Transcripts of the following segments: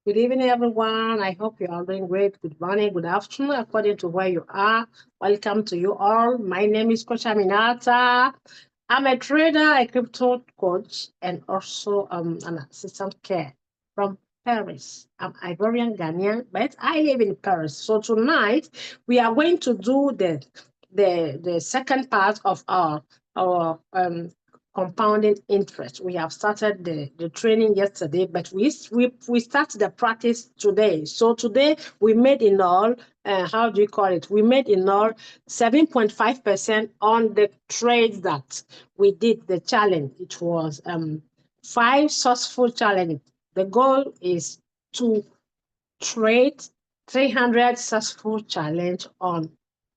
Good evening, everyone. I hope you are doing great. Good morning, good afternoon, according to where you are. Welcome to you all. My name is Coach Aminata. I'm a trader, a crypto coach, and also an assistant care from Paris. I'm Ivorian Ghanaian, but I live in Paris. So tonight we are going to do the second part of our compounding interest. We have started the training yesterday, but we start the practice today. So today we made in all, how do you call it? We made in all 7.5% on the trades that we did the challenge. It was 5 successful challenge. The goal is to trade 300 successful challenge um,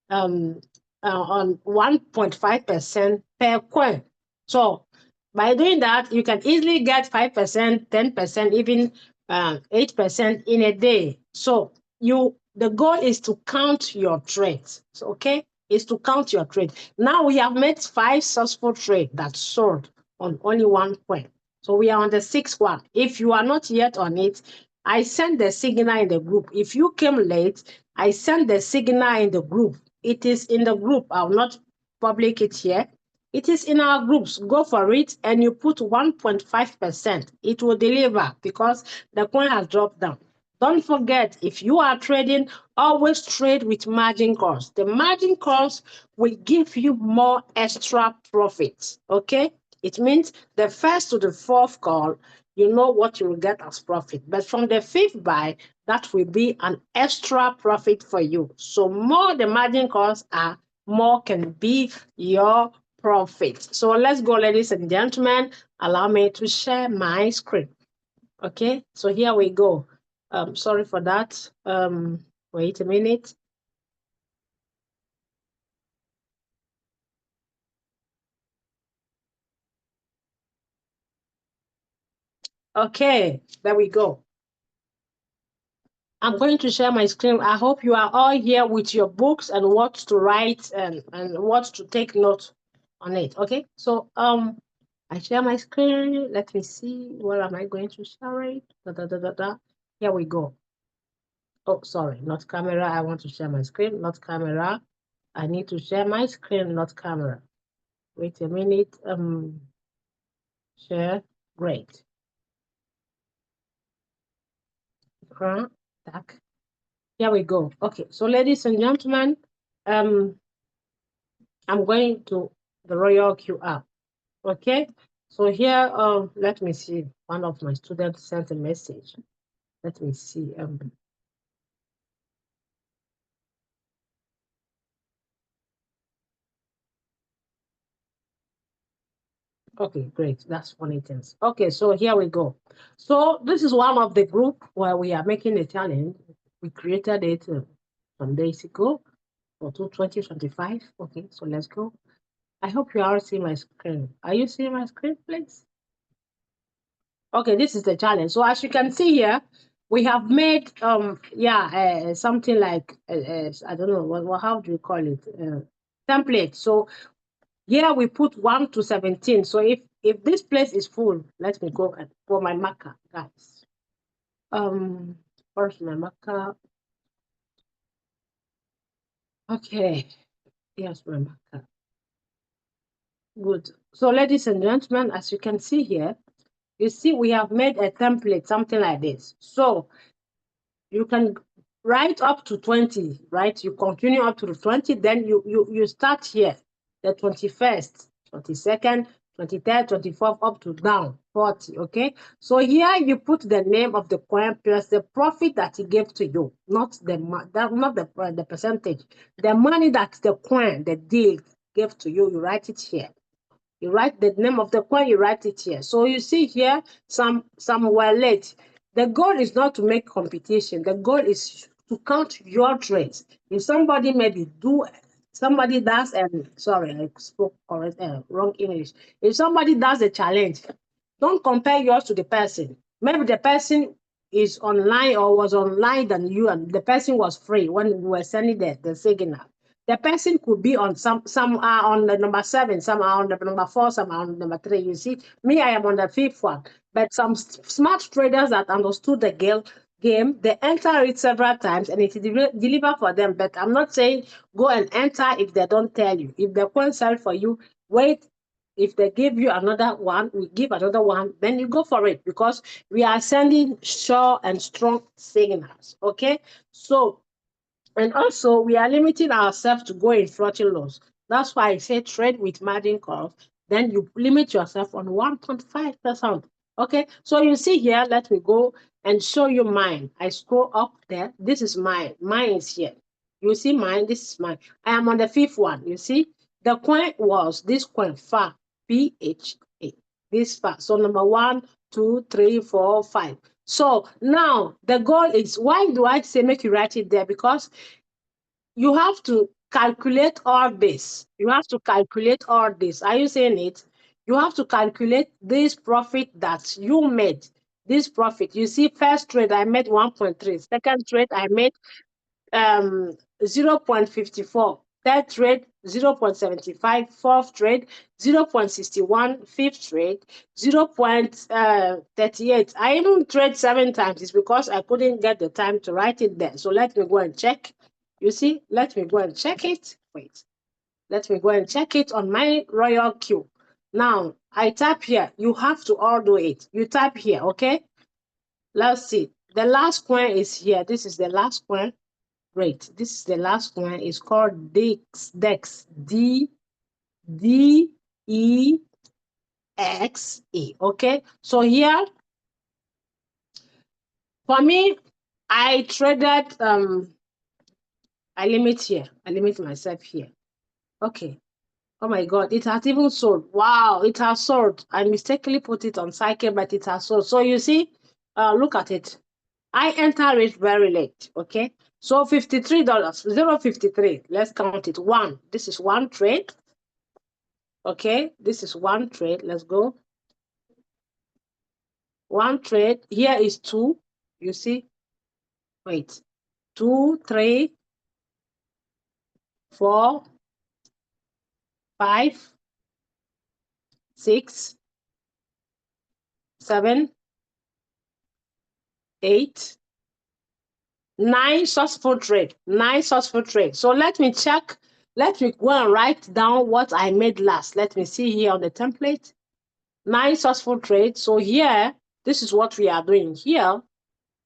on 1.5% per coin. So by doing that, you can easily get 5%, 10%, even 8% in a day. So the goal is to count your trades. So, okay, is to count your trade. Now we have made 5 successful trades that sold on only one coin. So we are on the sixth one. If you are not yet on it, I sent the signal in the group. If you came late, I sent the signal in the group. It is in the group. I will not public it here. It is in our groups. Go for it and you put 1.5%. It will deliver because the coin has dropped down. Don't forget, if you are trading, always trade with margin calls. The margin calls will give you more extra profits. Okay? It means the first to the fourth call, you know what you will get as profit. But from the fifth buy, that will be an extra profit for you. So more the margin calls are, more can be your profit. So let's go, ladies and gentlemen. Allow me to share my screen. Okay, so here we go. Sorry for that. Wait a minute. Okay, there we go. I'm going to share my screen. I hope you are all here with your books and what to write and what to take note on it. Okay, so I share my screen. Let me see. Where am I going to share it? Here we go. Oh, sorry, not camera. I want to share my screen, not camera. I need to share my screen, not camera. Wait a minute. Share. Great. Tack. Here we go. Okay, so ladies and gentlemen, I'm going to the Royal QR. Okay, so here, let me see. One of my students sent a message. Let me see. Okay, great. That's funny things. Okay, so here we go. So this is one of the group where we are making a challenge. We created it some days ago for 2025. Okay, so let's go. I hope you all see my screen. Are you seeing my screen, please? Okay, this is the challenge. So as you can see here, we have made something like I don't know what how do you call it, template. So here we put 1 to 17. So if this place is full, let me go for my marker, guys. First my marker. Okay, here's my marker. Good. So ladies and gentlemen, as you can see here, you see we have made a template, something like this. So you can write up to 20, right? You continue up to the 20, then you start here, the 21st, 22nd, 23rd, 24th, up to down, 40, okay? So here you put the name of the coin plus the profit that he gave to you, not the percentage. The money that the coin, the deal gave to you, you write it here. You write the name of the coin, you write it here. So you see here, some were late. The goal is not to make competition. The goal is to count your trades. If somebody somebody does, sorry, I spoke correct, wrong English. If somebody does a challenge, don't compare yours to the person. Maybe the person is online or was online than you, and the person was free when we were sending the signal. The person could be on some are on the number 7, some are on the number 4, some are on number 3. You see, me, I am on the 5th one. But some smart traders that understood the game, game, they enter it several times and it deliver for them. But I'm not saying go and enter if they don't tell you. If the coin sell for you, wait. If they give you another one, we give another one, then you go for it, because we are sending sure and strong signals. Okay, so and also we are limiting ourselves to go in floating loss. That's why I say trade with margin calls. Then you limit yourself on 1.5%. Okay, so you see here, let me go and show you mine. I scroll up there. This is mine. Mine is here. You see mine. This is mine. I am on the fifth one. You see, the coin was this coin, FA, PHA. This FA. So number 1, 2, 3, 4, 5. So now the goal is, why do I say make you write it there? Because you have to calculate all this. You have to calculate all this. Are you saying it? You have to calculate this profit that you made. This profit. You see, first trade I made 1.3. Second trade I made 0.54. Third trade 0.75. Fourth trade 0.61. Fifth trade 0.38. I even trade 7 times. It's because I couldn't get the time to write it there. So let me go and check. You see, let me go and check it. Wait, let me go and check it on my Royal Queue. Now, I tap here. You have to all do it. You tap here, okay? Let's see. The last coin is here. This is the last coin. Great. This is the last coin. It's called DEX. DEX. D-E-X-E. Okay? So here, for me, I traded, I limit here. I limit myself here. Okay. Oh my God, it has even sold. Wow, it has sold. I mistakenly put it on Psyche, but it has sold. So you see, look at it. I enter it very late, okay? So $53, 0.53. Let's count it. One. This is one trade. Okay, this is one trade. Let's go. One trade. Here is 2. You see? Wait. 2, 3, 4, 5, 6, 7, 8, 9 successful trade. 9 successful trade. So let me check. Let me go and write down what I made last. Let me see here on the template. 9 successful trades. So here, this is what we are doing here.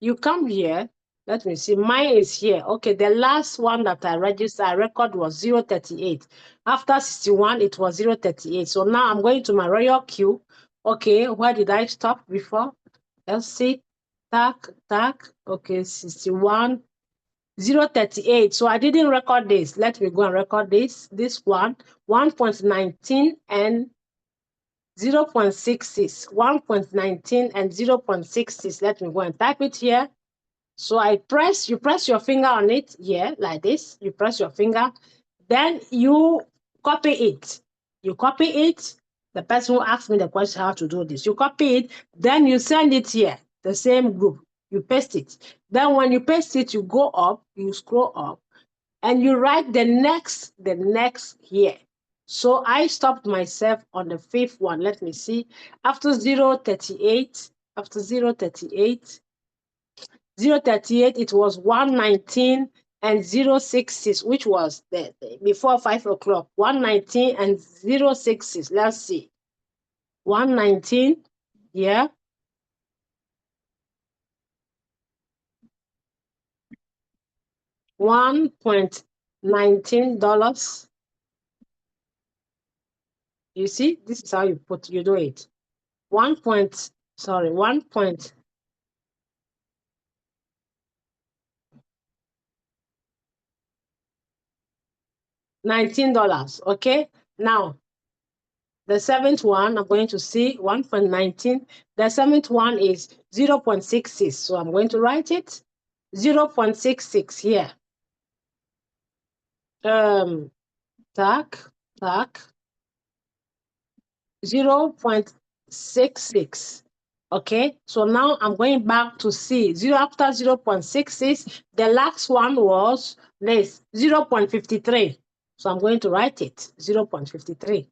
You come here. Let me see. Mine is here. Okay, the last one that I registered, I record was 0.38. After 61, it was 0.38. So now I'm going to my Royal Queue. Okay, where did I stop before? Let's see. Tack. Okay, 61. 0.38. So I didn't record this. Let me go and record this. This one, 1.19 and 0.66. 1.19 and 0.66. Let me go and type it here. So you press your finger on it here, like this. You press your finger. Then you copy it. You copy it. The person who asked me the question how to do this. You copy it. Then you send it here, the same group. You paste it. Then when you paste it, you go up, you scroll up, and you write the next here. So I stopped myself on the 5th one. Let me see. After 0.38, after 0.38, 0.38, it was 119 and 0.66, which was before 5 o'clock. 119 and 0.66. Let's see. 119, yeah. $1.19. You see, this is how you do it. $1.19. Okay. Now, the 7th one, I'm going to see 1.19. The 7th one is 0.66. So I'm going to write it 0.66 here. Tack 0.66. Okay, so now I'm going back to see 0 after 0.66. The last one was this 0.53. So I'm going to write it 0.53.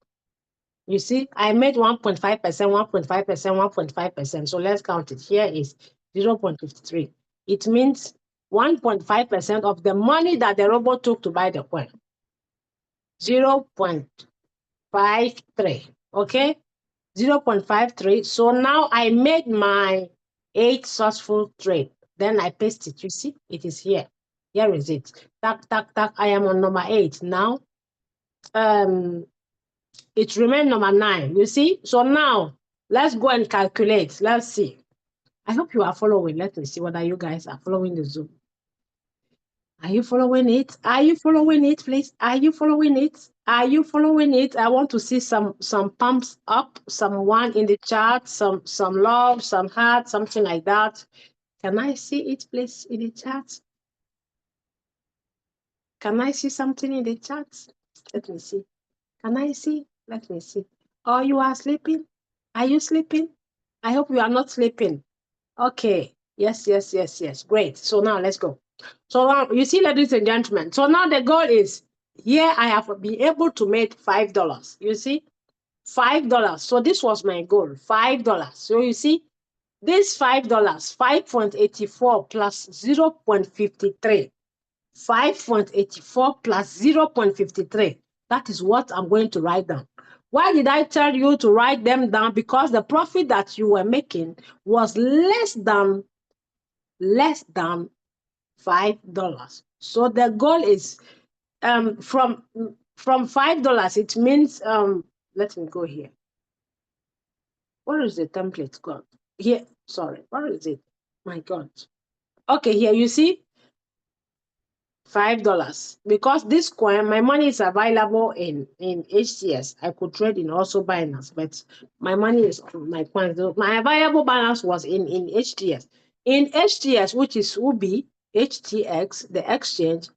You see, I made 1.5%, 1.5%, 1.5%. So let's count it. Here is 0.53. It means 1.5% of the money that the robot took to buy the coin. 0.53. Okay? 0.53. So now I made my 8 successful trade. Then I paste it. You see, it is here. Here is it. Tack, tack, tack. I am on number 8. Now, it remains number 9. You see? So now, let's go and calculate. Let's see. I hope you are following. Let me see whether you guys are following the Zoom. Are you following it? Are you following it, please? Are you following it? Are you following it? I want to see some pumps up, someone in the chat, some love, some heart, something like that. Can I see it, please, in the chat? Can I see something in the chat? Let me see. Can I see? Let me see. Oh, you are sleeping? Are you sleeping? I hope you are not sleeping. Okay. Yes, yes, yes, yes. Great. So now let's go. So now you see, ladies and gentlemen. So now the goal is here I have been able to make $5. You see, $5. So this was my goal, $5. So you see, this $5, 5.84 plus 0.53. 5.84 plus 0.53. That is what I'm going to write down. Why did I tell you to write them down? Because the profit that you were making was less than $5. So the goal is from $5. It means let me go here. Where is the template gone? Here, sorry, where is it? My God. Okay, here you see $5 because this coin, my money is available in HTS. I could trade in also Binance, but my money is on my coins. My available balance was in HTS. In HTS, which is Ubi HTX, the exchange.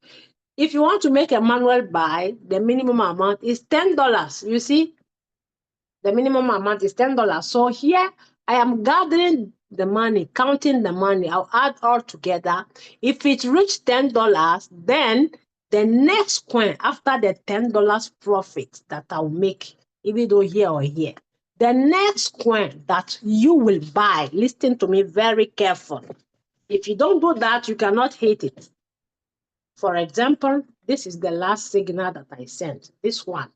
If you want to make a manual buy, the minimum amount is $10. You see, the minimum amount is $10. So here I am gathering the money, counting the money. I'll add all together. If it reached $10, then the next coin after the $10 profit that I'll make, even though here or here, the next coin that you will buy, listen to me very carefully. If you don't do that, you cannot hit it. For example, this is the last signal that I sent. This one,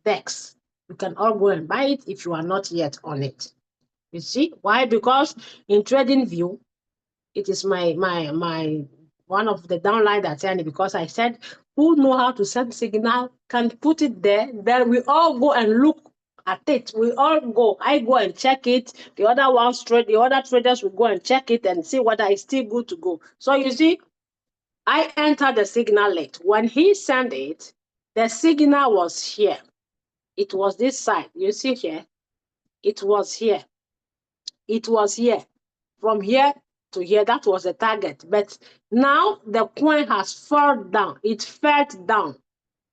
DEX. You can all go and buy it if you are not yet on it. You see why? Because in TradingView, it is my one of the downline that sent it, because I said who know how to send signal can put it there. Then we all go and look at it. We all go. I go and check it. The other ones trade. The other traders will go and check it and see whether it's still good to go. So you see, I entered the signal late. When he sent it, the signal was here. It was this side. You see here? It was here. It was here. From here to here, that was the target. But now the coin has fallen down. It fell down.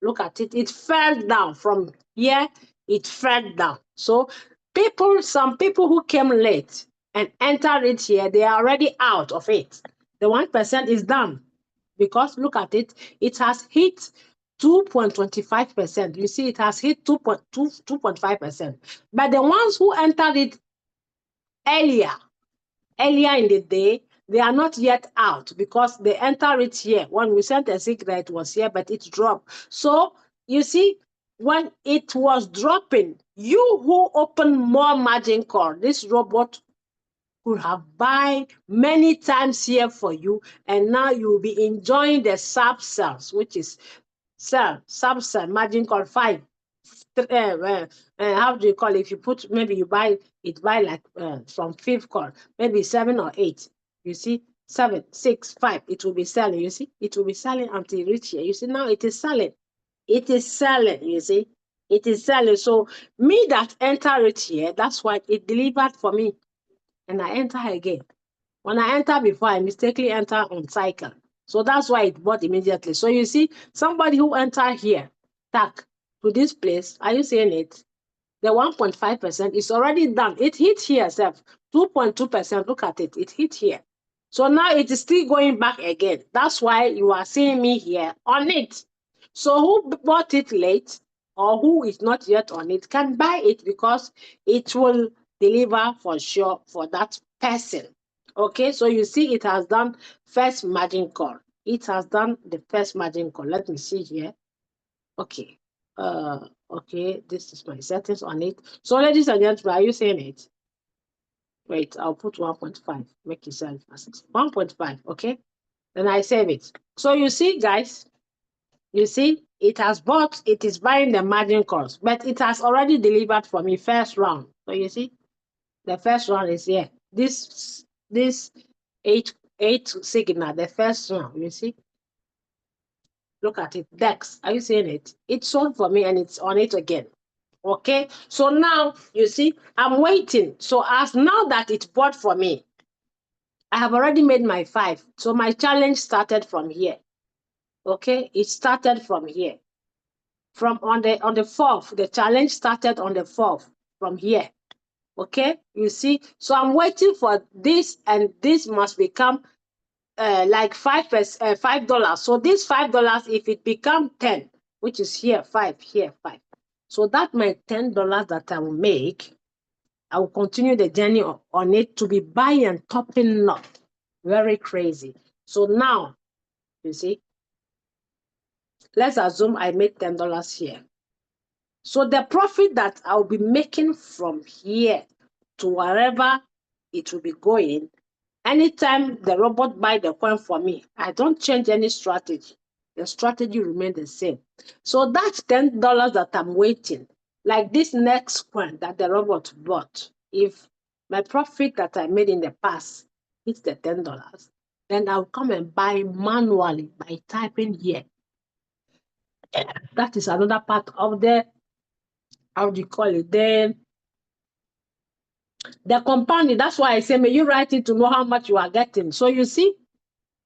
Look at it. It fell down. From here, it fell down. So some people who came late and entered it here, they are already out of it. The 1% is done. Because look at it, it has hit 2.25%. You see, it has hit 2.5%. But the ones who entered it earlier in the day, they are not yet out because they entered it here. When we sent a signal, it was here, but it dropped. So you see, when it was dropping, you who open more margin call, this robot could have buy many times here for you, and now you will be enjoying the sub cells, which is sub cell margin call 5. How do you call it? If you put, maybe you buy like from 5th call, maybe 7 or 8. You see, 7, 6, 5. It will be selling. You see, it will be selling until it reach here. You see, now it is selling. It is selling. You see, it is selling. So me that enter it here, that's why it delivered for me. And I enter again. When I enter before, I mistakenly enter on cycle. So that's why it bought immediately. So you see, somebody who enter here, tack, to this place, are you seeing it? The 1.5% is already done. It hit here, 2.2%. Look at it. It hit here. So now it is still going back again. That's why you are seeing me here on it. So who bought it late or who is not yet on it can buy it, because it will deliver for sure for that person. Okay, so you see it has done first margin call. It has done the first margin call. Let me see here. Okay. Okay, this is my settings on it. So ladies and gentlemen, are you seeing it? Wait, I'll put 1.5. Make it sound fast. 1.5, okay? Then I save it. So you see, guys, you see, it has bought, it is buying the margin calls, but it has already delivered for me first round. So you see, the first round is here. This eight signal, the first round, you see. Look at it, DEX. Are you seeing it? It's sold for me and it's on it again. Okay, so now you see, I'm waiting. So as now that it bought for me, I have already made my 5. So my challenge started from here. Okay, it started from here. From on the 4th, the challenge started on the 4th from here. Okay, you see, so I'm waiting for this, and this must become like $5. So this $5, if it become 10, which is here 5, here 5, so that my $10 that I will make, I will continue the journey on it to be buying and topping up. Very crazy. So now you see, let's assume I made $10 here. So the profit that I'll be making from here to wherever it will be going, anytime the robot buy the coin for me, I don't change any strategy. The strategy remains the same. So that's $10 that I'm waiting. Like this next coin that the robot bought, if my profit that I made in the past hits the $10, then I'll come and buy manually by typing here. That is another part of the, how do you call it, the compounding. That's why I say, may you write it to know how much you are getting. So you see,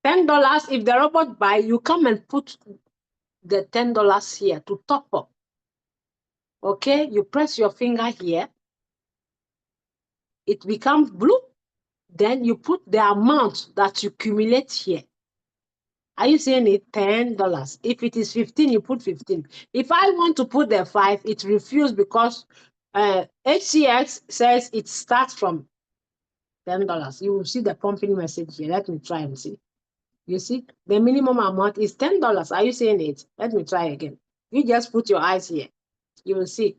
$10, if the robot buy, you come and put the $10 here to top up. Okay, you press your finger here, it becomes blue. Then you put the amount that you accumulate here. Are you seeing it? $10. If it is 15, you put 15. If I want to put the 5, it refused because HCX says it starts from $10. You will see the pumping message here. Let me try and see. You see, the minimum amount is $10. Are you seeing it? Let me try again. You just put your eyes here. You will see.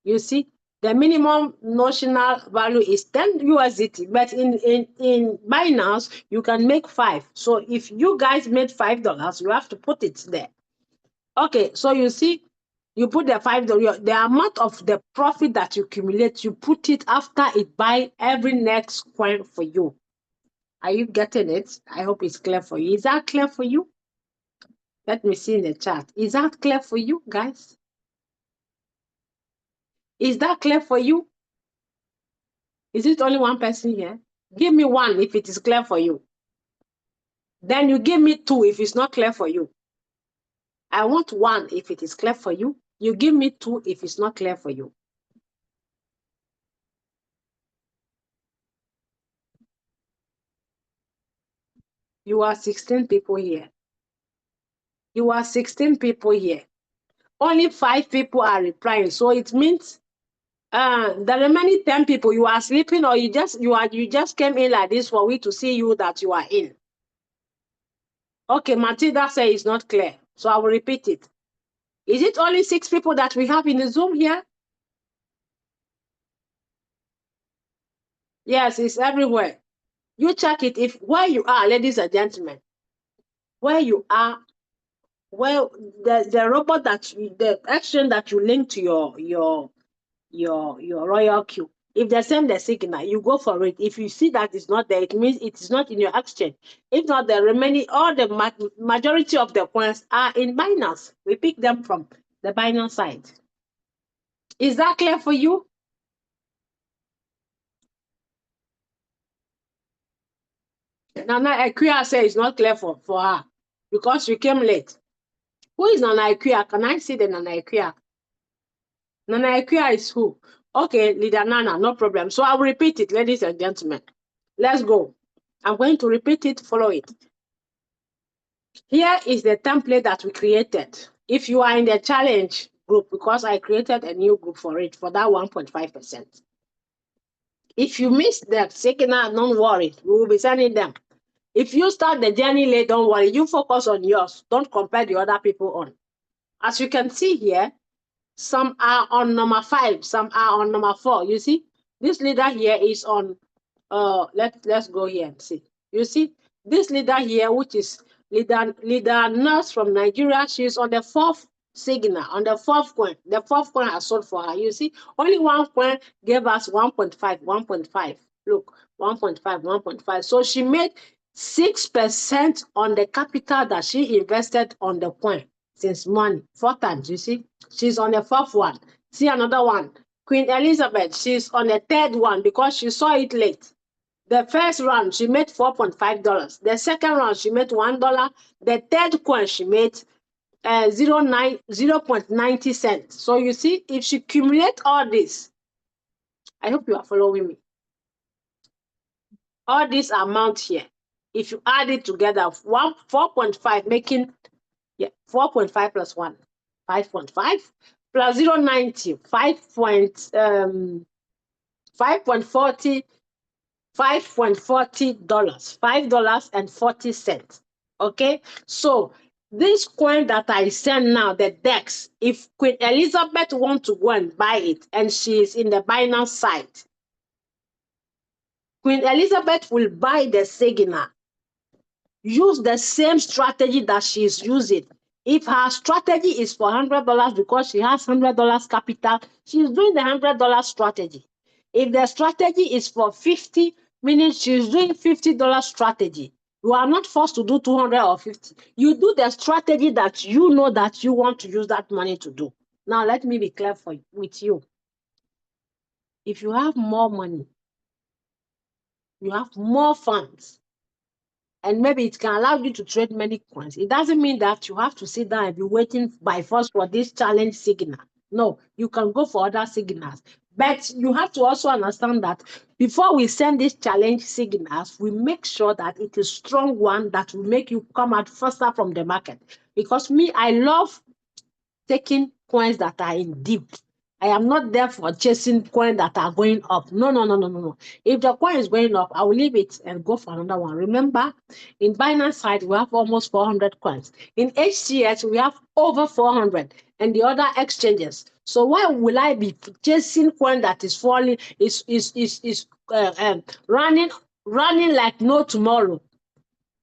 You see, the minimum notional value is 10 USDT, but in Binance, you can make 5. So if you guys made $5, you have to put it there. Okay, so you see, you put the $5, the amount of the profit that you accumulate, you put it after it buy every next coin for you. Are you getting it? I hope it's clear for you. Is that clear for you? Let me see in the chat. Is that clear for you, guys? Is that clear for you? Is it only one person here? Give me 1 if it is clear for you. Then you give me 2 if it's not clear for you. I want 1 if it is clear for you. You give me 2 if it's not clear for you. You are 16 people here. You are 16 people here. Only 5 people are replying. So it means the remaining 10 people, you are sleeping, or you just came in like this for we to see you that you are in. Okay, Matilda says it's not clear. So I will repeat it. Is it only 6 people that we have in the Zoom here? Yes, it's everywhere. You check it if where you are, ladies and gentlemen, where you are, well, the robot the action that you link to your royal queue. If they send the signal, you go for it. If you see that it's not there, it means it is not in your exchange. If not, the remaining, all the majority of the coins are in Binance. We pick them from the Binance side. Is that clear for you? Nana Equia says it's not clear for her because she came late. Who is Nana Equia? Can I see the Nana Equia? Nana Equia is who? Okay, Leader Nana, no problem. So I'll repeat it, ladies and gentlemen. Let's go. I'm going to repeat it, follow it. Here is the template that we created. If you are in the challenge group, because I created a new group for it, for that 1.5%. If you miss the signal, don't worry. We will be sending them. If you start the journey late, don't worry. You focus on yours. Don't compare the other people on. As you can see here, some are on number 5, some are on number 4. You see, this leader here is on, let's go here and see. You see, this leader here, which is leader nurse from Nigeria, she's on the 4th signal, on the 4th coin. The 4th coin has sold for her. You see, only one coin gave us 1.5, 1.5. Look, 1.5, 1.5. So she made 6% on the capital that she invested on the coin since money. 4 times, you see. She's on the 4th one. See another one. Queen Elizabeth, she's on the 3rd one because she saw it late. The first round, she made $4.5. The second round, she made $1. The third coin, she made 0.90 cents. So you see, if she accumulate all this, I hope you are following me. All this amount here, if you add it together, 4.5 making 4.5 plus 1, 5.5 plus 0.90, $5.40, $5.40. Okay, so this coin that I send now, the DEX, if Queen Elizabeth want to go and buy it and she is in the Binance site, Queen Elizabeth will buy the signal, use the same strategy that she is using. If her strategy is for $100 because she has $100 capital, she's doing the $100 strategy. If the strategy is for 50, meaning she's doing $50 strategy. You are not forced to do 200 or 50. You do the strategy that you know that you want to use that money to do. Now, let me be clear with you. If you have more money, you have more funds, and maybe it can allow you to trade many coins. It doesn't mean that you have to sit down and be waiting by force for this challenge signal. No, you can go for other signals. But you have to also understand that before we send these challenge signals, we make sure that it is strong one that will make you come out faster from the market. Because me, I love taking coins that are in deep. I am not there for chasing coins that are going up. No. If the coin is going up, I will leave it and go for another one. Remember, in Binance side, we have almost 400 coins. In HTX, we have over 400, and the other exchanges. So why will I be chasing coin that is falling, running like no tomorrow?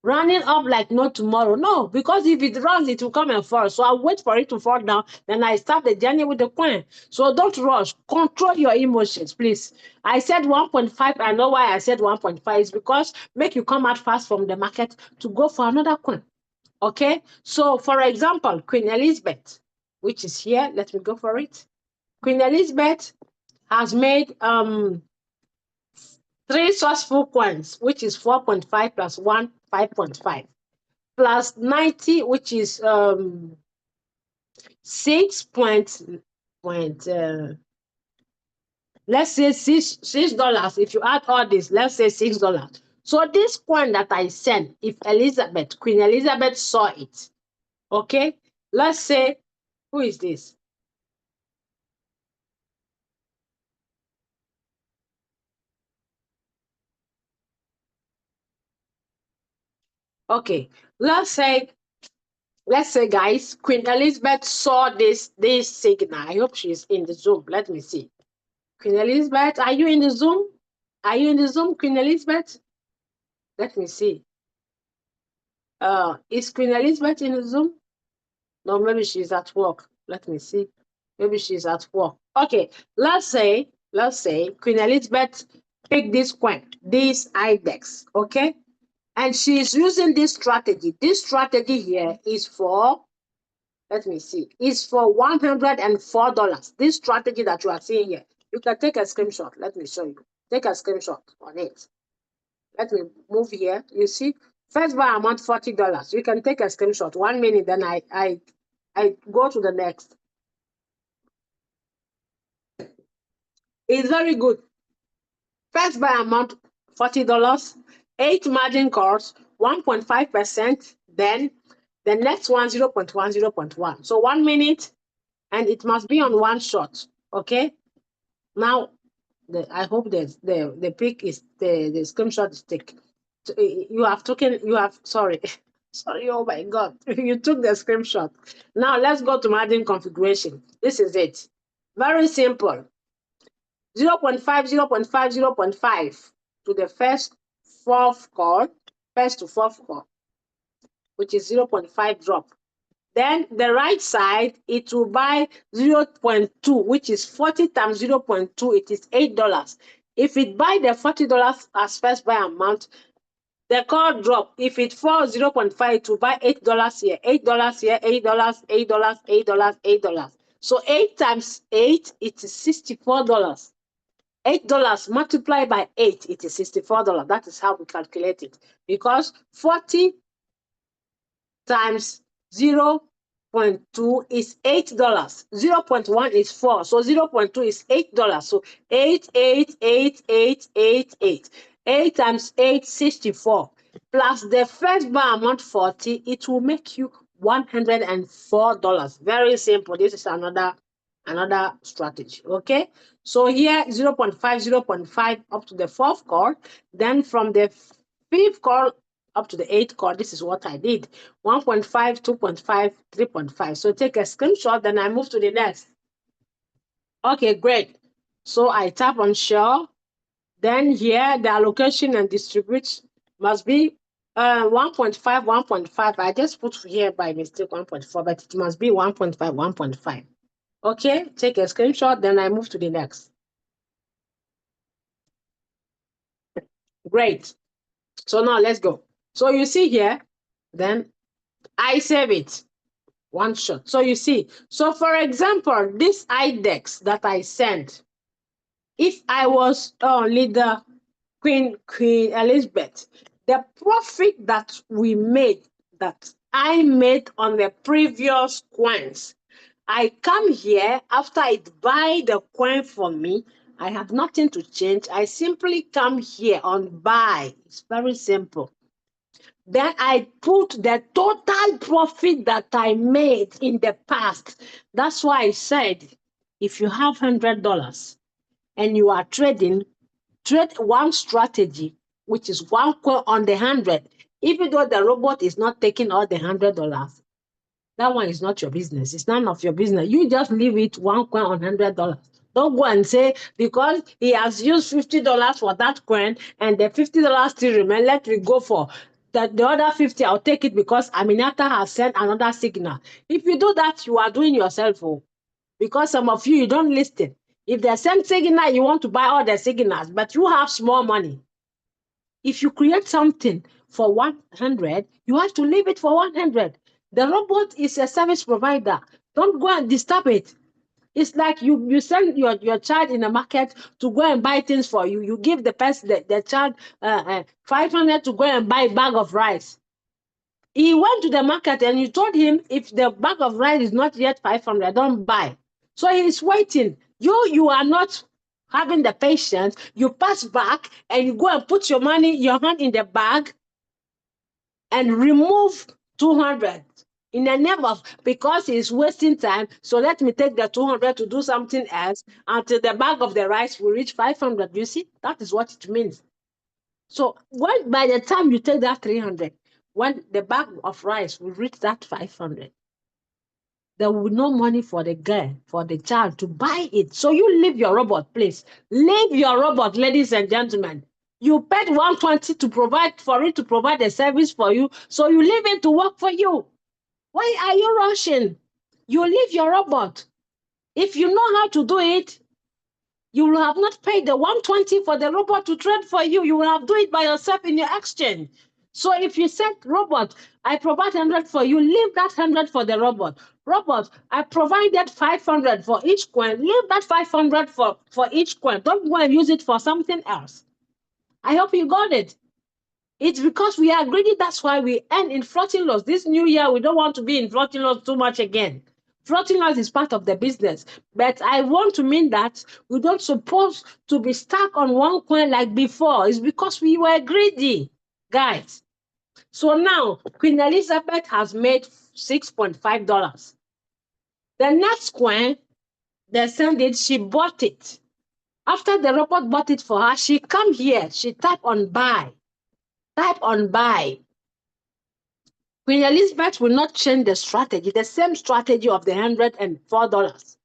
Running up like no tomorrow? No, because if it runs, it will come and fall. So I'll wait for it to fall down, then I start the journey with the coin. So don't rush. Control your emotions, please. I said 1.5. I know why I said 1.5. It's because make you come out fast from the market to go for another coin. Okay? So for example, Queen Elizabeth, which is here, let me go for it. Queen Elizabeth has made 3 sourceful coins, which is 4.5 plus 1, 5.5, plus 90, which is 6 let's say $6. If you add all this, let's say $6. So this coin that I sent, if Queen Elizabeth saw it, okay, let's say, who is this? Okay, let's say guys, Queen Elizabeth saw this signal. I hope she's in the Zoom. Let me see. Queen Elizabeth, are you in the Zoom? Are you in the Zoom, Queen Elizabeth? Let me see. Is Queen Elizabeth in the Zoom? No, maybe she's at work. Let me see. Maybe she's at work. Okay, let's say Queen Elizabeth picked this coin, this IDEX, okay? And she's using this strategy. This strategy here is for, let me see, is for $104. This strategy that you are seeing here, you can take a screenshot. Let me show you. Take a screenshot on it. Let me move here. You see, first buy amount $40. You can take a screenshot. 1 minute, then I go to the next. It's very good. First buy amount $40, 8 margin calls, 1.5%. Then the next one 0.1, 0.1. So 1 minute, and it must be on one shot. Okay. Now I hope that the pic is the screenshot is taken. You have taken. You have sorry. Sorry, oh my God. You took the screenshot. Now let's go to margin configuration. This is it. Very simple. 0.5, 0.5, 0.5 to the first to fourth call, which is 0.5 drop. Then the right side, it will buy 0.2, which is 40 times 0.2, it is $8. If it buy the $40 as first buy amount, the call drop. If it falls 0.5 to buy $8 here, $8 here, $8, $8, $8, $8. So 8 times 8, it is $64. $8 multiplied by 8, it is $64. That is how we calculate it. Because 40 times 0.2 is $8. 0.1 is 4. So 0.2 is $8. So 8, 8, 8, 8, 8, 8. 8 times 8, 64. Plus the first buy amount 40, it will make you $104. Very simple. This is another strategy. Okay. So here 0.5, 0.5 up to the fourth call. Then from the fifth call up to the 8th call, this is what I did. 1.5, 2.5, 3.5. So take a screenshot, then I move to the next. Okay, great. So I tap on show. Then here the allocation and distribute must be 1.5, 1.5. I just put here by mistake 1.4, but it must be 1.5, 1.5. Okay, take a screenshot, then I move to the next. Great. So now let's go. So you see here, then I save it. One shot. So you see, so for example, this IDEX that I sent, if I was leader Queen Elizabeth, the profit that I made on the previous coins, I come here after it buy the coin for me. I have nothing to change. I simply come here on buy. It's very simple. Then I put the total profit that I made in the past. That's why I said, if you have $100 and you are trading, trade one strategy, which is one coin on the 100. Even though the robot is not taking all the $100, that one is not your business. It's none of your business. You just leave it one coin on $100. Don't go and say, because he has used $50 for that coin and the $50 still remain, let me go for the other 50. I'll take it because Aminata has sent another signal. If you do that, you are doing yourself. Because some of you don't listen. If they send signal, you want to buy all the signals, but you have small money. If you create something for 100, you have to leave it for 100. The robot is a service provider. Don't go and disturb it. It's like you send your child in the market to go and buy things for you. You give the person the child 500 to go and buy a bag of rice. He went to the market and you told him, if the bag of rice is not yet 500, don't buy. So he's waiting. You are not having the patience. You pass back and you go and put your hand in the bag and remove 200 in the name of, because he's wasting time. So let me take the 200 to do something else until the bag of the rice will reach 500. You see, that is what it means. So by the time you take that 300, when the bag of rice will reach that 500, there will be no money for the girl, for the child to buy it. So you leave your robot, please. Leave your robot, ladies and gentlemen. You paid 120 to provide for it to provide a service for you. So you leave it to work for you. Why are you rushing? You leave your robot. If you know how to do it, you will have not paid the 120 for the robot to trade for you. You will have do it by yourself in your exchange. So if you said, robot, I provide 100 for you, leave that 100 for the robot. Robot, I provided 500 for each coin. Leave that 500 for each coin. Don't go and use it for something else. I hope you got it. It's because we are greedy. That's why we end in floating loss. This new year, we don't want to be in floating loss too much again. Floating loss is part of the business. But I want to mean that we don't supposed to be stuck on one coin like before. It's because we were greedy, guys. So now, Queen Elizabeth has made $6.5. The next coin, they sent it, she bought it. After the robot bought it for her, she come here, she type on buy. Type on buy. Queen Elizabeth will not change the strategy, the same strategy of the $104.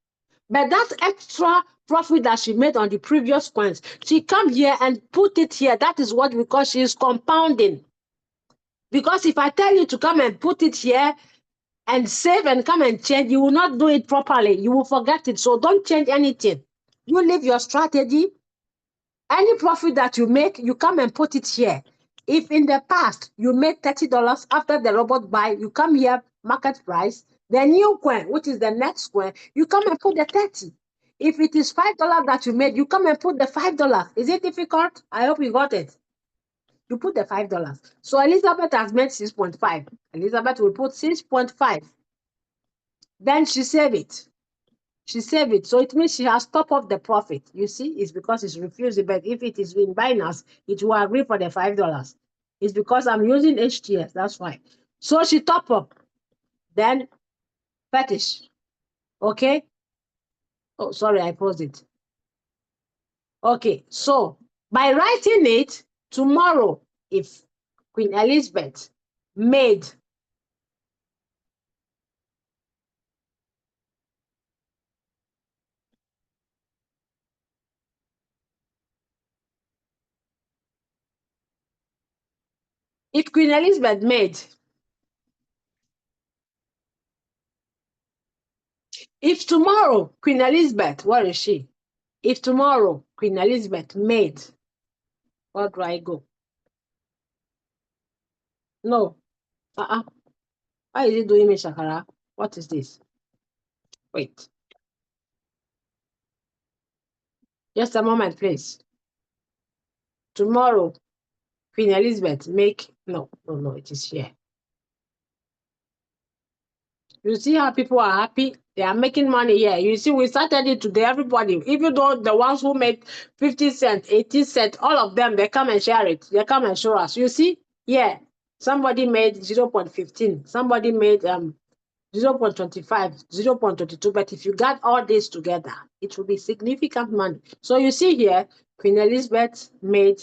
But that extra profit that she made on the previous coins, she come here and put it here. That is what we call she is compounding. Because if I tell you to come and put it here and save and come and change, you will not do it properly. You will forget it. So don't change anything. You leave your strategy. Any profit that you make, you come and put it here. If in the past you made $30 after the robot buy, you come here, market price, the new coin, which is the next coin, you come and put the 30. If it is $5 that you made, you come and put the $5. Is it difficult? I hope you got it. You put the $5. So Elizabeth has made 6.5. Elizabeth will put 6.5. Then she save it. She saved it. So it means she has top up the profit. You see, it's because it's refusing. But if it is in Binance, it will agree for the $5. It's because I'm using HTS. That's why. So she top up. Then fetish. Okay. Oh, sorry, I paused it. Okay. So by writing it tomorrow, if Queen Elizabeth made if Queen Elizabeth made if tomorrow Queen Elizabeth, where is she? If tomorrow Queen Elizabeth made, where do I go? No. Why is it doing me shakara? What is this? Wait. Just a moment, please. Tomorrow, Queen Elizabeth make no, it is here. You see how people are happy? They are making money here. You see, we started it today, everybody, even though the ones who made 50 cents, 80 cents, all of them, they come and share it. They come and show us. You see? Yeah. Somebody made 0.15. Somebody made 0.25, 0.22. But if you got all this together, it will be significant money. So you see here, Queen Elizabeth made,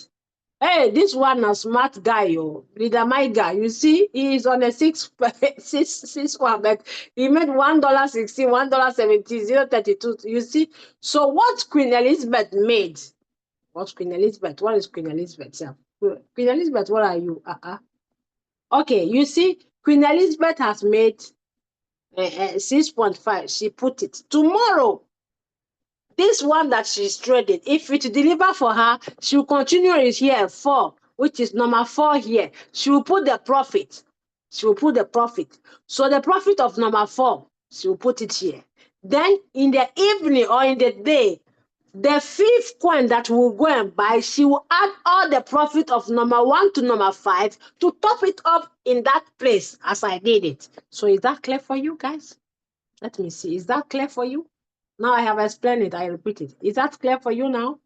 hey, this one a smart guy, leader my guy. You see, he is on a six one, but he made $1.16, $1.70, 0.32. You see, so what Queen Elizabeth made? What is Queen Elizabeth? Queen Elizabeth, what are you? Okay, you see, Queen Elizabeth has made 6.5. She put it tomorrow. This one that she's trading, if it deliver for her, she will continue it here 4, which is number 4 here. She will put the profit. So the profit of number 4, she will put it here. Then in the evening or in the day, the 5th coin that will go and buy, she will add all the profit of number 1 to number 5 to top it up in that place as I did it. So is that clear for you guys? Let me see. Is that clear for you? Now I have explained it. I repeat it. Is that clear for you now?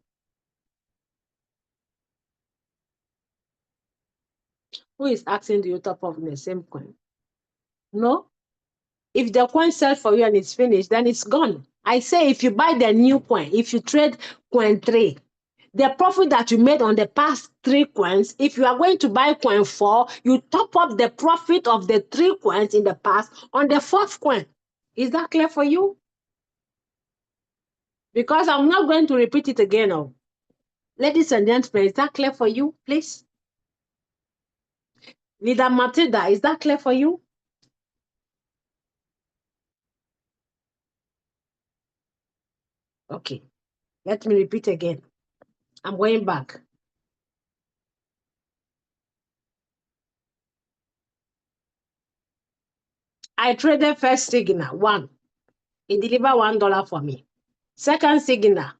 Who is asking do you top up in the same coin? No? If the coin sells for you and it's finished, then it's gone. I say if you buy the new coin, if you trade coin 3, the profit that you made on the past 3 coins, if you are going to buy coin 4, you top up the profit of the 3 coins in the past on the 4th coin. Is that clear for you? Because I'm not going to repeat it again. Oh. Ladies and gentlemen, is that clear for you, please? Leader Matilda, is that clear for you? Okay, let me repeat again. I'm going back. I traded first signal, 1. It delivered $1 for me. Second signal,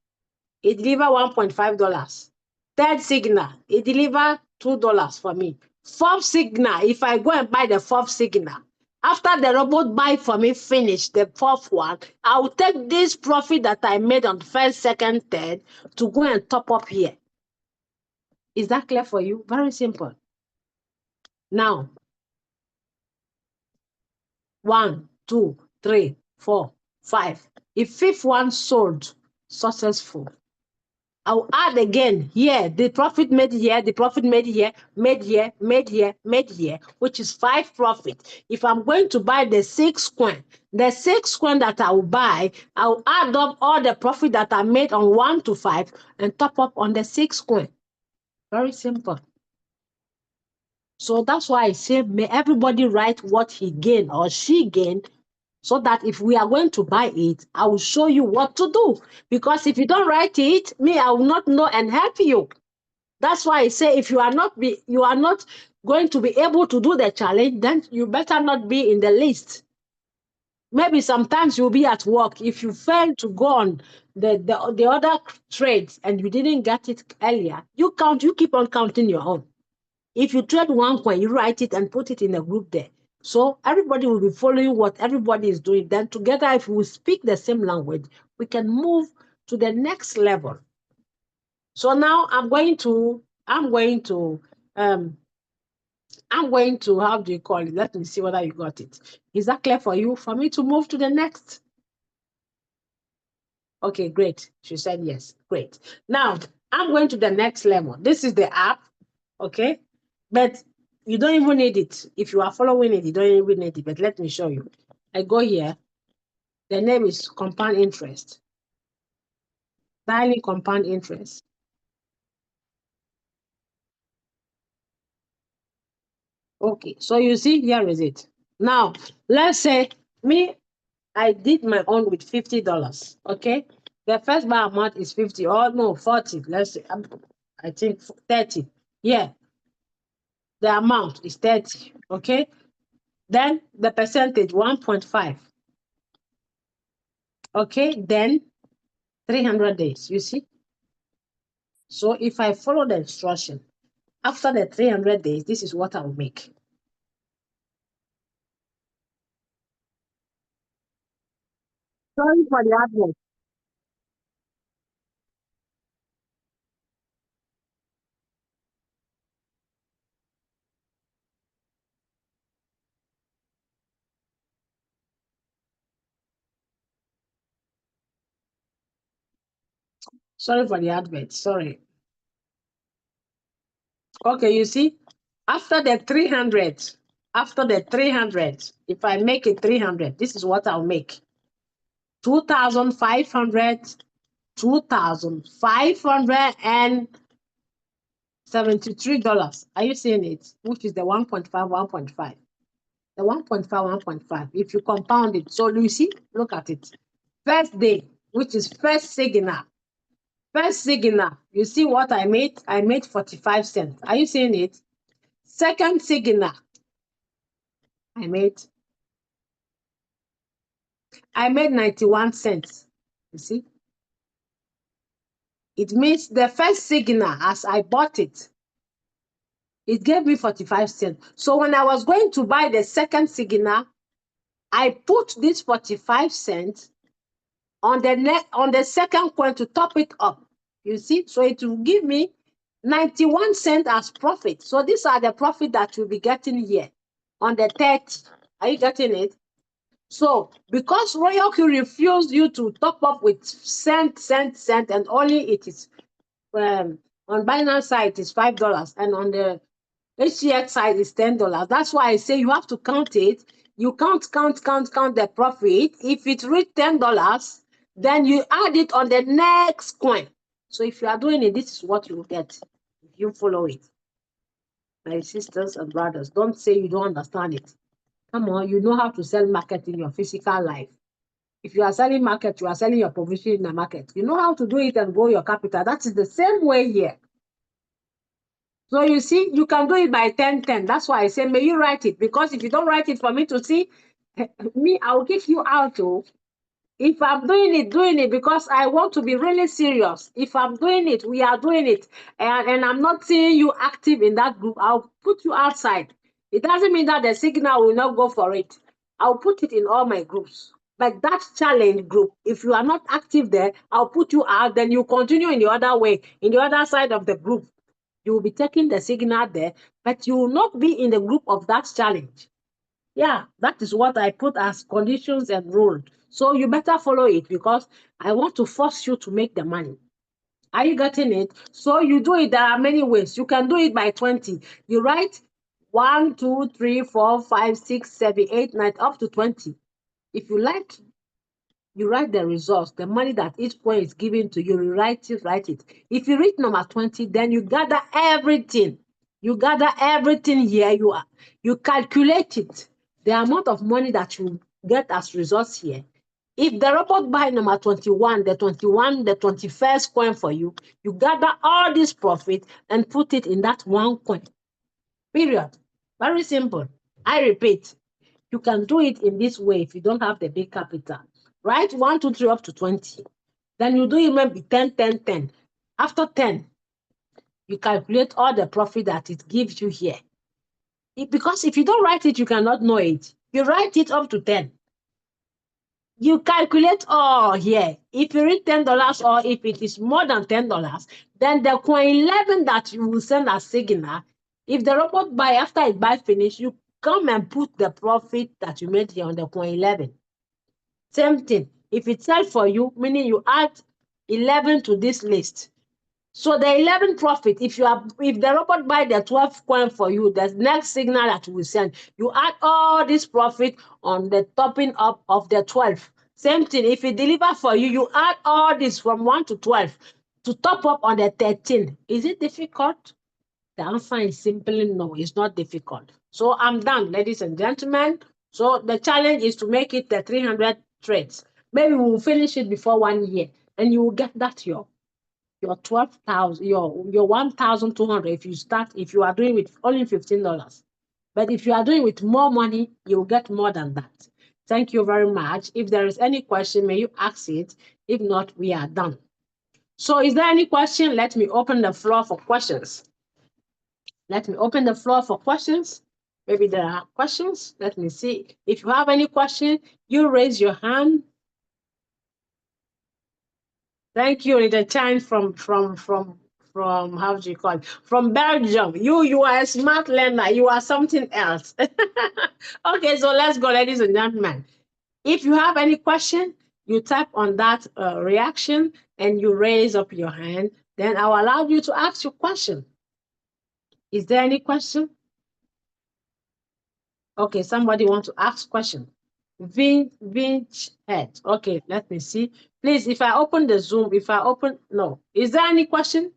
it delivered $1.5. Third signal, it delivered $2 for me. Fourth signal, if I go and buy the 4th signal, after the robot buy for me finish the 4th one, I will take this profit that I made on 1st, 2nd, 3rd to go and top up here. Is that clear for you? Very simple. Now, 1, 2, 3, 4, 5. If 5th one sold, successful. I'll add again here, the profit made here, the profit made here, made here, made here, made here, which is 5 profit. If I'm going to buy the 6 coin, the 6 coin that I will buy, I'll add up all the profit that I made on 1 to 5 and top up on the 6 coin. Very simple. So that's why I say, may everybody write what he gained or she gained, so that if we are going to buy it, I will show you what to do. Because if you don't write it, me, I will not know and help you. That's why I say, if you are not going to be able to do the challenge, then you better not be in the list. Maybe sometimes you'll be at work. If you fail to go on the other trades and you didn't get it earlier, you keep on counting your own. If you trade 1 coin, you write it and put it in a group there. So everybody will be following what everybody is doing. Then together, if we speak the same language, we can move to the next level. So now I'm going to, how do you call it? Let me see whether you got it. Is that clear for you? For me to move to the next? Okay, great. She said yes. Great. Now I'm going to the next level. This is the app, okay? But you don't even need it. If you are following it, you don't even need it. But let me show you. I go here. The name is compound interest. Dialing compound interest. Okay, so you see, here is it. Now, let's say I did my own with $50. Okay, the first buy amount is 50 or no 40. Let's say I think 30. Yeah, the amount is 30. Okay, then the percentage 1.5. Okay, then 300 days. You see, so if I follow the instruction, after the 300 days, this is what I will make. Sorry for the advert. Sorry for the advert. Sorry. Okay, you see, after the 300, if I make it 300, this is what I'll make. 2,500, 2,573. Are you seeing it? Which is the 1.5, 1.5. The 1.5, 1.5. If you compound it, so you see, look at it. First day, which is first signal. First signal, you see what I made? I made 45 cents. Are you seeing it? Second signal, I made 91 cents. You see? It means the first signal, as I bought it, it gave me 45 cents. So when I was going to buy the second signal, I put this 45 cents on the second coin to top it up. You see? So it will give me 91 cents as profit. So these are the profit that you'll be getting here on the 30. Are you getting it? So because Royalty refused you to top up with cent, and only it is on Binance side it is $5 and on the HCX side is $10. That's why I say you have to count it. You count the profit. If it reach $10, then you add it on the next coin. So if you are doing it, this is what you will get if you follow it. My sisters and brothers, don't say you don't understand it. Come on, you know how to sell market in your physical life. If you are selling market, you are selling your provision in the market. You know how to do it and grow your capital. That is the same way here. So you see, you can do it by 10-10. That's why I say, may you write it? Because if you don't write it for me to see, me, I'll give you out. Oh. If I'm doing it because I want to be really serious. If I'm doing it, we are doing it. And I'm not seeing you active in that group, I'll put you outside. It doesn't mean that the signal will not go for it. I'll put it in all my groups. But that challenge group, if you are not active there, I'll put you out. Then you continue in the other way, in the other side of the group. You will be taking the signal there, but you will not be in the group of that challenge. Yeah, that is what I put as conditions and rules. So you better follow it because I want to force you to make the money. Are you getting it? So you do it. There are many ways. You can do it by 20. You write 1, 2, 3, 4, 5, 6, 7, 8, 9, up to 20. If you like, you write the results, the money that each coin is given to you, you write it. If you reach number 20, then you gather everything. You gather everything here. You calculate it, the amount of money that you get as results here. If the robot buy number 21, the 21st coin for you, you gather all this profit and put it in that one coin. Period. Very simple. I repeat, you can do it in this way if you don't have the big capital. Write 1, 2, 3 up to 20. Then you do it maybe 10, 10, 10. After 10, you calculate all the profit that it gives you here. Because if you don't write it, you cannot know it. You write it up to 10. You calculate all here. If you reach $10 or if it is more than $10, then the coin 11 that you will send as signal, if the robot buy, after it buy finish, you come and put the profit that you made here on the coin 11. Same thing. If it sells for you, meaning you add 11 to this list. So the 11 profit, if the robot buy the 12 coin for you, the next signal that we send, you add all this profit on the topping up of the 12. Same thing, if it deliver for you, you add all this from 1 to 12 to top up on the 13. Is it difficult? The answer is simply no, it's not difficult. So I'm done, ladies and gentlemen. So the challenge is to make it the 300 trades. Maybe we'll finish it before 1 year, and you will get that your 12,000, your 1,200 if you are doing with only $15. But if you are doing with more money, you will get more than that. Thank you very much. If there is any question, may you ask it. If not, we are done. So is there any question? Let me open the floor for questions. Let me open the floor for questions. Maybe there are questions. Let me see. If you have any question, you raise your hand. Thank you, Rita Chan from how do you call it? From Belgium. You are a smart learner. You are something else. Okay, so let's go, ladies and gentlemen. If you have any question, you tap on that reaction and you raise up your hand. Then I'll allow you to ask your question. Is there any question? Okay, somebody want to ask question. Vinch head. Okay, let me see. Please, if I open the Zoom, no. Is there any question?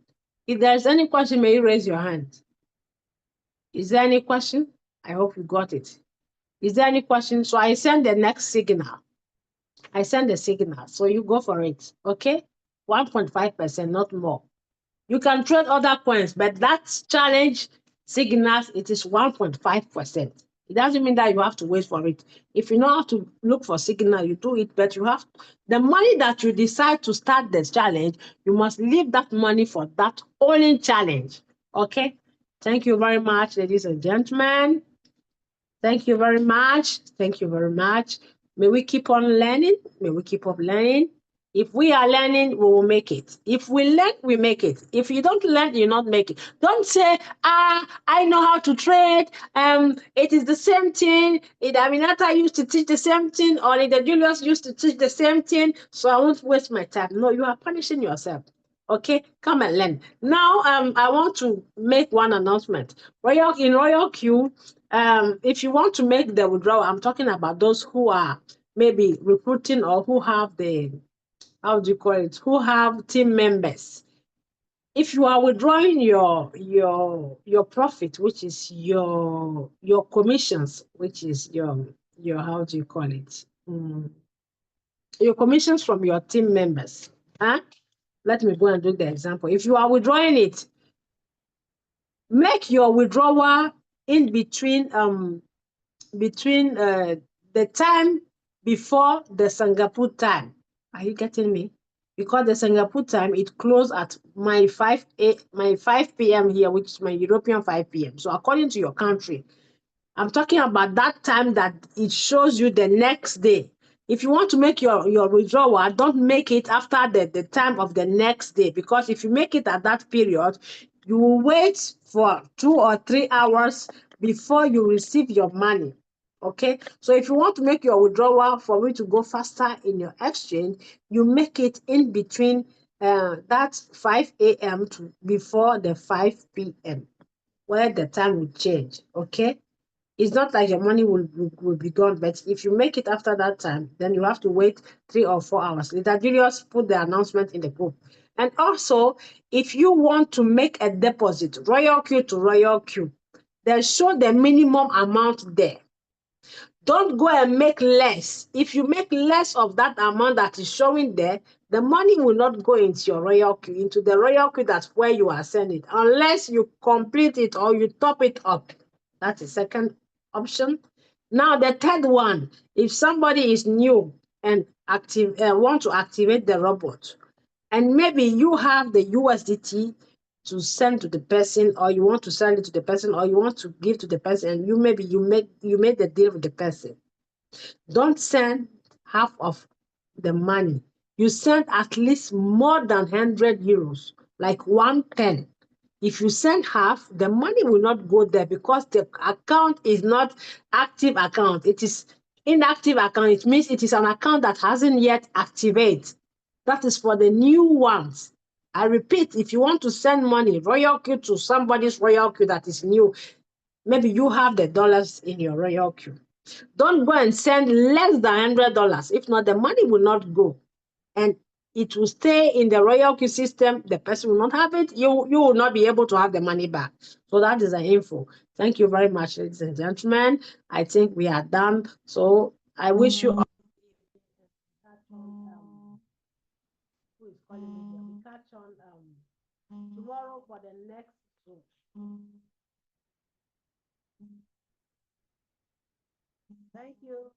If there's any question, may you raise your hand? Is there any question? I hope you got it. Is there any question? So I send the next signal. I send the signal. So you go for it. Okay? 1.5%, not more. You can trade other coins, but that challenge signals, it is 1.5%. It doesn't mean that you have to wait for it. If you know how to look for signal, you do it, but you have the money that you decide to start this challenge, you must leave that money for that only challenge. Okay? Thank you very much, ladies and gentlemen. Thank you very much. Thank you very much. May we keep on learning. May we keep on learning. If we are learning, we will make it. If we learn, we make it. If you don't learn, you not make it. Don't say, I know how to trade. It is the same thing. Aminata used to teach the same thing, or Ida Julius used to teach the same thing, so I won't waste my time. No, you are punishing yourself. Okay, come and learn. Now, I want to make one announcement. In Royal Q, if you want to make the withdrawal, I'm talking about those who are maybe recruiting or who have who have team members. If you are withdrawing your profit, which is your commissions, which is your how do you call it? Your commissions from your team members. Let me go and do the example. If you are withdrawing it, make your withdrawal in between the time before the Singapore time. Are you getting me? Because the Singapore time, it closes at my 5 p.m. here, which is my European 5 p.m. So according to your country, I'm talking about that time that it shows you the next day. If you want to make your withdrawal, don't make it after the time of the next day, because if you make it at that period, you will wait for 2 or 3 hours before you receive your money. Okay, so if you want to make your withdrawal for me to go faster in your exchange, you make it in between that's 5 a.m. to before the 5 p.m. where the time will change. Okay. It's not like your money will be gone, but if you make it after that time, then you have to wait 3 or 4 hours. Leader Julius put the announcement in the group. And also, if you want to make a deposit, Royal Q to Royal Q, they show the minimum amount there. Don't go and make less. If you make less of that amount that is showing there, the money will not go into your Royal Q, into the Royal Q that's where you are sending it, unless you complete it or you top it up. That's the second option. Now, the third one, if somebody is new and want to activate the robot, and maybe you have the USDT to send to the person, or you want to send it to the person, or you want to give to the person, and you made the deal with the person. Don't send half of the money. You send at least more than 100 euros, like 110. If you send half, the money will not go there because the account is not active account. It is inactive account. It means it is an account that hasn't yet activated. That is for the new ones. I repeat, if you want to send money, Royal Q to somebody's Royal Q that is new, maybe you have the dollars in your Royal Q. Don't go and send less than $100. If not, the money will not go. And it will stay in the Royal Q system. The person will not have it. You will not be able to have the money back. So that is the info. Thank you very much, ladies and gentlemen. I think we are done. So I wish you all. Who is calling me here? We catch on tomorrow for the next show. Thank you.